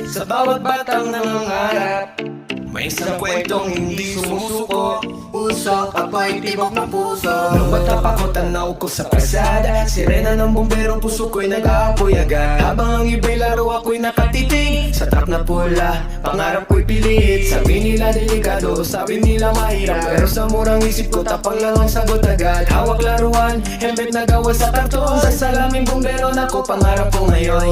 Sa bawat batang nangangarap, may isang kwentong hindi sumusuko. Usok, apoy, tibok ng puso. Nung bata pa ko, tanaw ko sa kalsada. Sirena ng bumbero, puso ko'y nag-aapoy agad. Habang ang iba'y laro, ako'y nakatitig sa trap na pula, pangarap ko'y pilit. Sabi nila delikado, sabi nila mahirap, pero sa murang isip ko, tapang lang ang sagot agad. Hawak laruan, helmet na gawa sa karton. Sa salaming bumbero na ko, pangarap ko ngayon.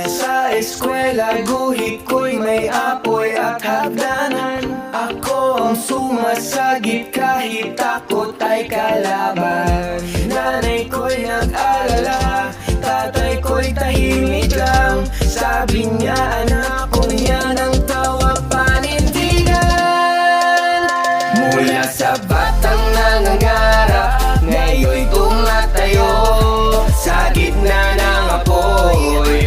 Sa eskwela, guhit ko'y may apoy at hagdanan. Ako ang sumasagip kahit takot ay kalaban. Nanay ko'y nag-alala, tatay ko'y tahimik lang. Sabi niya, anak ko, yan ang tawag panindigan. Mula sa batang nangangarap, ngayon'y tumatayo sa gitna ng apoy.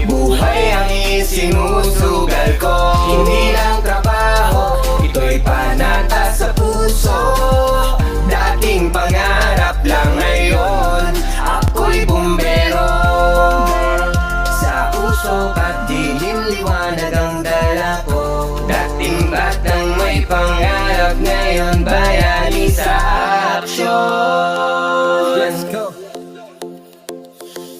Buhay ang isinusugal ko, hindi lang trabaho, ito'y panata sa puso. Dating pangarap lang, ngayon ako'y bumbero. Sa usok at dilim, liwanag ang dala ko. Dating batang may pangarap, ngayon bayani sa aksyon. Let's go!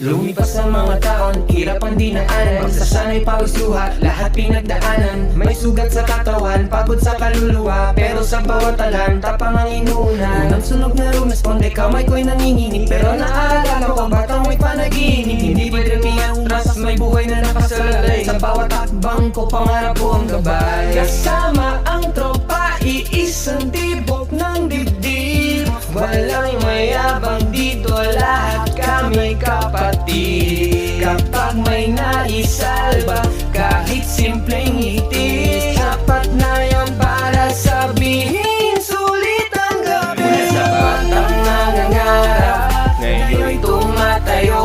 Lumipas ang mga taon, hirap ang dinaanan. Magsasanay pawis luha, lahat pinagdaanan. May sugat sa katawan, pagod sa kaluluwa, pero sa bawat talan, tapang ang inuuna. Unang sunog na rumisponde, kamay ko'y nanginginig, pero naaalala ko, batang may panaginip. Hindi pwede umatras, may buhay na nakasalalay. Sa bawat akbang ko, pangarap ko ang gabay. Kasama ang tropa, iisang tibok ng dibdib. Walang mayabang dito, lahat kami kapatid. Kapag may naisalba, kahit simpleng itis, sapat na yan para sabihin sulit ang gabi. Mula sa batang nangangarap, ngayon'y tumatayo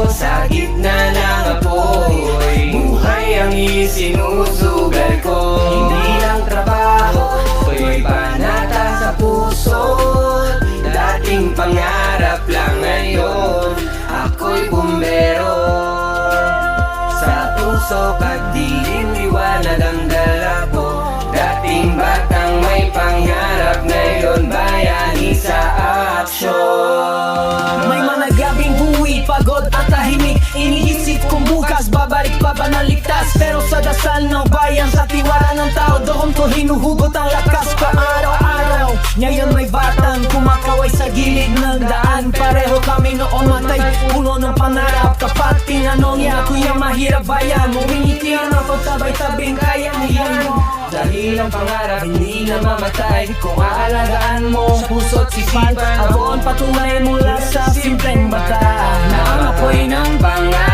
sa gitna ng apoy. Buhay ang isinusugal ko, hindi lang trabaho, ito'y panata sa puso. Dating pangarap lang, ngayon ako'y bumbero. Sa usok at dilim, liwanag ang dala ko. Dating batang may pangarap, ngayon bayani sa aksyon. May mga gabing buwi, pagod at tahimik. Iniisip kong bukas, babalik pa ba ng ligtas? Pero sa dasal ng bayan, sa tiwala ng tao, doon ko hinuhugot ang lakas pa araw-araw. Ngayon may batang kumakaway sa gilid ng daan. Pareho kami noong matay, puno ng pangarap. Kapag tinanong niya, kuya mahirap ba yan? Umingitihan ako, tabay-tabing kaya mo yan. Dahil ang pangarap hindi na mamatay, kung aalagaan mo ang puso't sisipan, Ako ang patunay mula sa simpleng bata na ang apoy ng pangarap